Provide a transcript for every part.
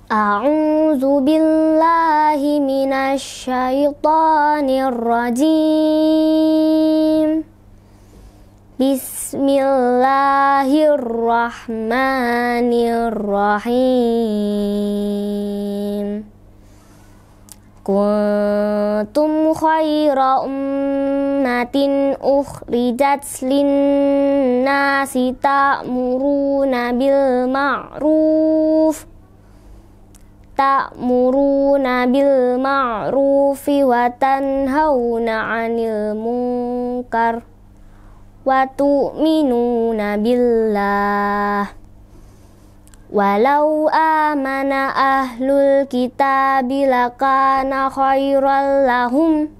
A'udzu billahi minasy syaithanir rajim. Bismillahirrahmanirrahim. Kuntum khaira ummatin ukhrijat lin-nasi ta'muruna bil ma'rufi wa tanhauna 'anil munkar wa tu'minuna billah. Walau amana ahlul kitabi lakana khairal lahum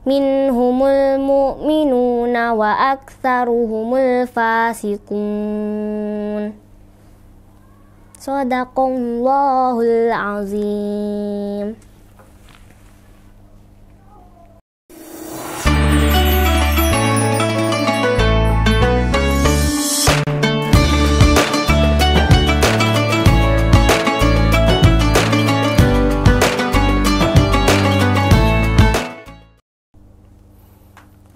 minhumul mu'minuna wa aktsaruhumul fasiqun. Shadaqallahul azim.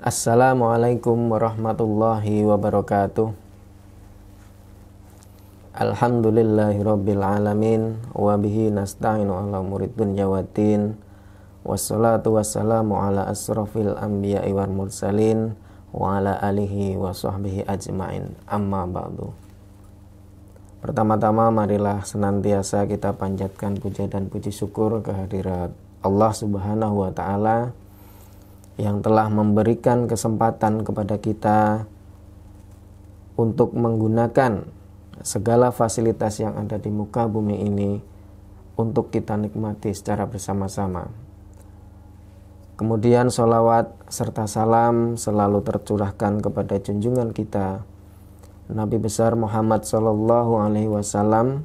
Assalamualaikum warahmatullahi wabarakatuh. Alhamdulillahirabbil alamin wa bihi nasta'inu ala umurid dunya waddin. Wassalatu wassalamu ala asrofil anbiya'i wal mursalin wa ala alihi wa sahbihi ajma'in. Amma ba'du. Pertama-tama marilah senantiasa kita panjatkan puja dan puji syukur kehadirat Allah Subhanahu wa taala yang telah memberikan kesempatan kepada kita untuk menggunakan segala fasilitas yang ada di muka bumi ini untuk kita nikmati secara bersama-sama. Kemudian sholawat serta salam selalu tercurahkan kepada junjungan kita Nabi besar Muhammad SAW,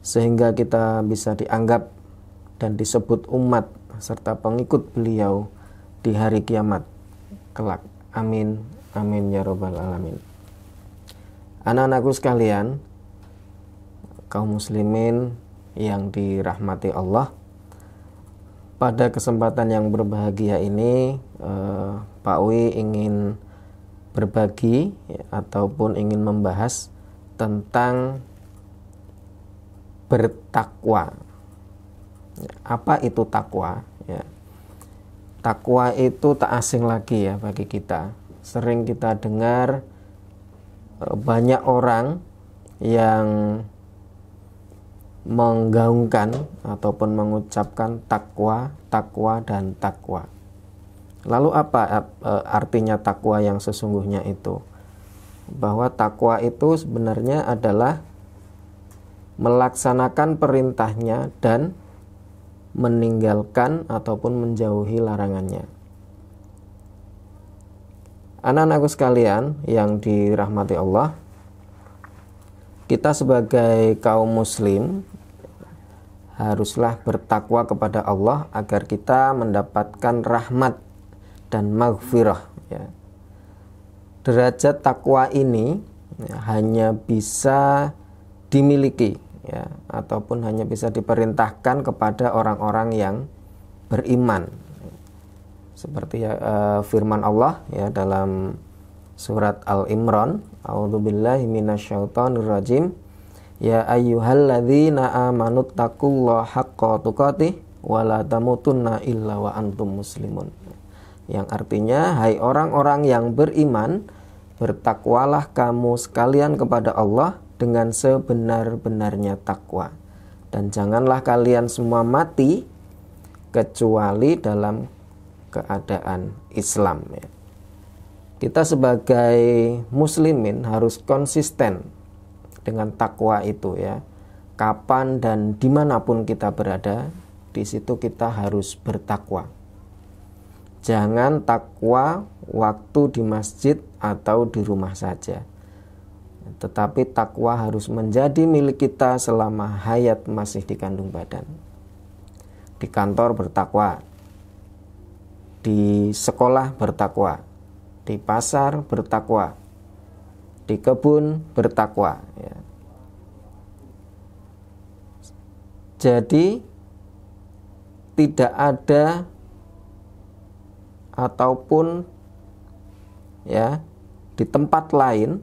sehingga kita bisa dianggap dan disebut umat serta pengikut beliau di hari kiamat kelak. Amin, amin ya robbal alamin. Anak-anakku sekalian, kaum muslimin yang dirahmati Allah, pada kesempatan yang berbahagia ini Pak Wi ingin berbagi ataupun ingin membahas tentang bertakwa. Apa itu takwa? Ya. Takwa itu tak asing lagi ya bagi kita. Sering kita dengar banyak orang yang menggaungkan ataupun mengucapkan takwa, takwa dan takwa. Lalu apa artinya takwa yang sesungguhnya itu? Bahwa takwa itu sebenarnya adalah melaksanakan perintahnya dan meninggalkan ataupun menjauhi larangannya. Anak-anakku sekalian yang dirahmati Allah, kita sebagai kaum muslim haruslah bertakwa kepada Allah agar kita mendapatkan rahmat dan maghfirah ya. Derajat takwa ini hanya bisa dimiliki ya, ataupun hanya bisa diperintahkan kepada orang-orang yang beriman. Seperti firman Allah ya dalam surat Al-Imran, A'udzubillahi minasyaitonirrajim. Ya ayyuhalladzina amanu taqullaha haqqa tuqatih wa la tamutunna illa wa antum muslimun. Yang artinya, hai orang-orang yang beriman, bertakwalah kamu sekalian kepada Allah dengan sebenar-benarnya takwa, dan janganlah kalian semua mati kecuali dalam keadaan Islam ya. Kita sebagai muslimin harus konsisten dengan takwa itu ya. Kapan dan dimanapun kita berada, di situ kita harus bertakwa. Jangan takwa waktu di masjid atau di rumah saja, tetapi takwa harus menjadi milik kita selama hayat masih di kandung badan. Di kantor bertakwa, di sekolah bertakwa, di pasar bertakwa, di kebun bertakwa ya. Jadi tidak ada ataupun ya di tempat lain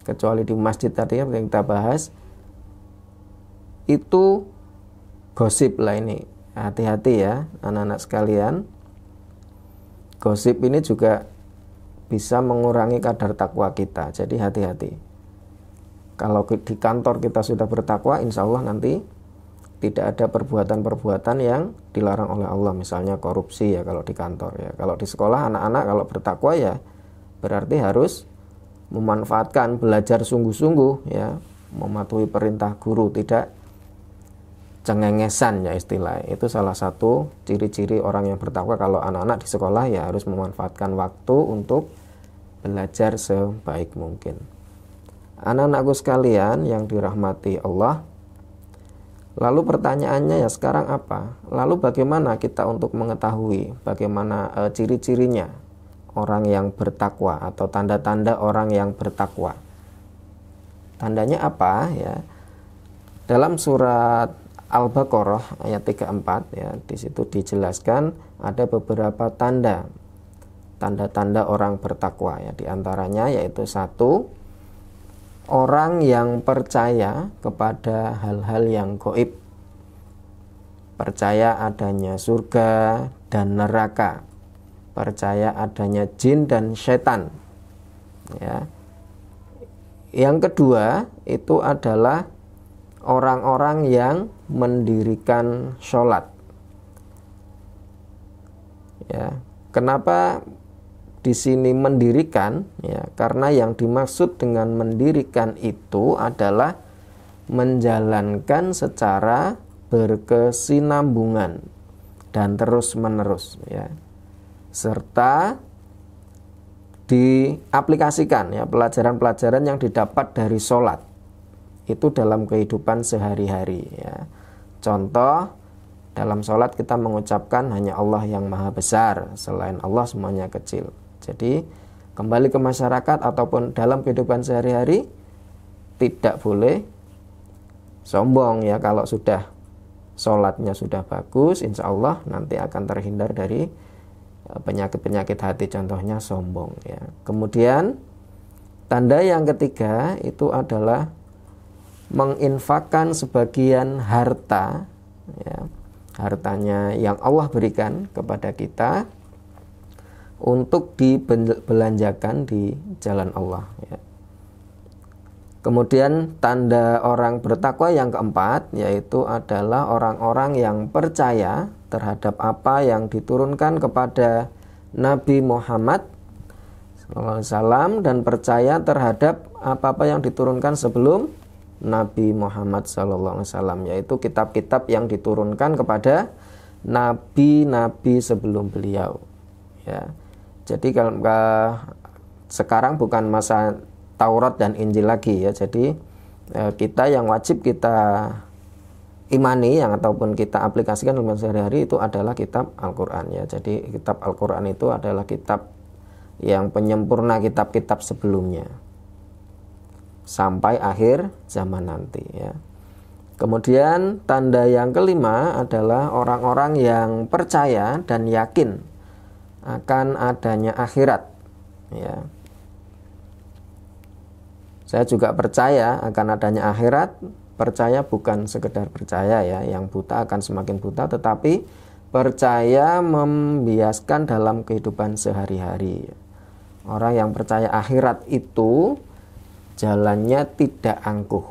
kecuali di masjid tadi yang kita bahas itu gosip lah ini. Hati-hati ya anak-anak sekalian. Gosip ini juga bisa mengurangi kadar takwa kita. Jadi hati-hati. Kalau di kantor kita sudah bertakwa, insya Allah nanti tidak ada perbuatan-perbuatan yang dilarang oleh Allah. Misalnya korupsi ya kalau di kantor ya. Kalau di sekolah anak-anak kalau bertakwa ya berarti harus memanfaatkan, belajar sungguh-sungguh ya, mematuhi perintah guru, tidak cengengesan ya istilah. Itu salah satu ciri-ciri orang yang bertakwa. Kalau anak-anak di sekolah ya harus memanfaatkan waktu untuk belajar sebaik mungkin. Anak-anakku sekalian yang dirahmati Allah, lalu pertanyaannya ya sekarang apa? Lalu bagaimana kita untuk mengetahui bagaimana ciri-cirinya orang yang bertakwa atau tanda-tanda orang yang bertakwa? Tandanya apa ya? Dalam surat Al-Baqarah ayat 34 ya, di situ dijelaskan ada beberapa tanda-tanda orang bertakwa ya. Di antaranya yaitu satu, orang yang percaya kepada hal-hal yang gaib, percaya adanya surga dan neraka, percaya adanya jin dan setan ya. Yang kedua itu adalah orang-orang yang mendirikan sholat ya. Kenapa di sini mendirikan ya? Karena yang dimaksud dengan mendirikan itu adalah menjalankan secara berkesinambungan dan terus-menerus ya, serta diaplikasikan ya pelajaran-pelajaran yang didapat dari sholat itu dalam kehidupan sehari-hari ya. Contoh, dalam sholat kita mengucapkan hanya Allah yang maha besar, selain Allah semuanya kecil. Jadi kembali ke masyarakat ataupun dalam kehidupan sehari-hari tidak boleh sombong ya. Kalau sudah sholatnya sudah bagus, insya Allah nanti akan terhindar dari penyakit-penyakit hati, contohnya sombong ya. Kemudian tanda yang ketiga itu adalah menginfakkan sebagian harta ya, hartanya yang Allah berikan kepada kita untuk dibelanjakan di jalan Allah ya. Kemudian tanda orang bertakwa yang keempat yaitu adalah orang-orang yang percaya terhadap apa yang diturunkan kepada Nabi Muhammad SAW dan percaya terhadap apa-apa yang diturunkan sebelum Nabi Muhammad SAW, yaitu kitab-kitab yang diturunkan kepada nabi-nabi sebelum beliau ya. Jadi kalau sekarang bukan masa Taurat dan Injil lagi ya. Jadi kita yang wajib kita imani yang ataupun kita aplikasikan dalam sehari-hari itu adalah kitab Al-Qur'an ya. Jadi kitab Al-Qur'an itu adalah kitab yang penyempurna kitab-kitab sebelumnya sampai akhir zaman nanti ya. Kemudian tanda yang kelima adalah orang-orang yang percaya dan yakin akan adanya akhirat ya. Saya juga percaya akan adanya akhirat. Percaya bukan sekedar percaya ya, yang buta akan semakin buta, tetapi percaya membiaskan dalam kehidupan sehari-hari. Orang yang percaya akhirat itu jalannya tidak angkuh.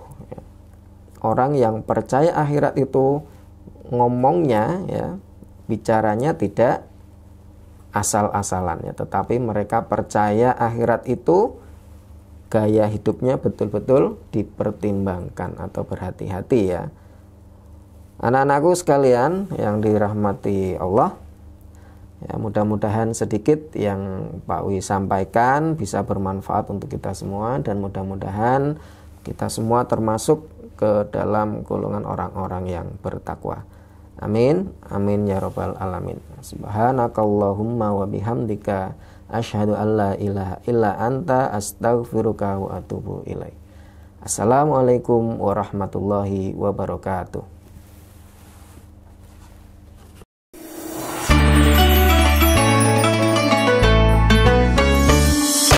Orang yang percaya akhirat itu ngomongnya ya, bicaranya tidak asal-asalan ya, tetapi mereka percaya akhirat itu gaya hidupnya betul-betul dipertimbangkan atau berhati-hati ya. Anak-anakku sekalian yang dirahmati Allah ya, mudah-mudahan sedikit yang Pak Wi sampaikan bisa bermanfaat untuk kita semua, dan mudah-mudahan kita semua termasuk ke dalam golongan orang-orang yang bertakwa. Amin, amin ya rabbal alamin. Subhanakallahumma wa bihamdika asyhadu an la ilaha illa anta astaghfiruka wa atubu ilaik. Assalamualaikum warahmatullahi wabarakatuh.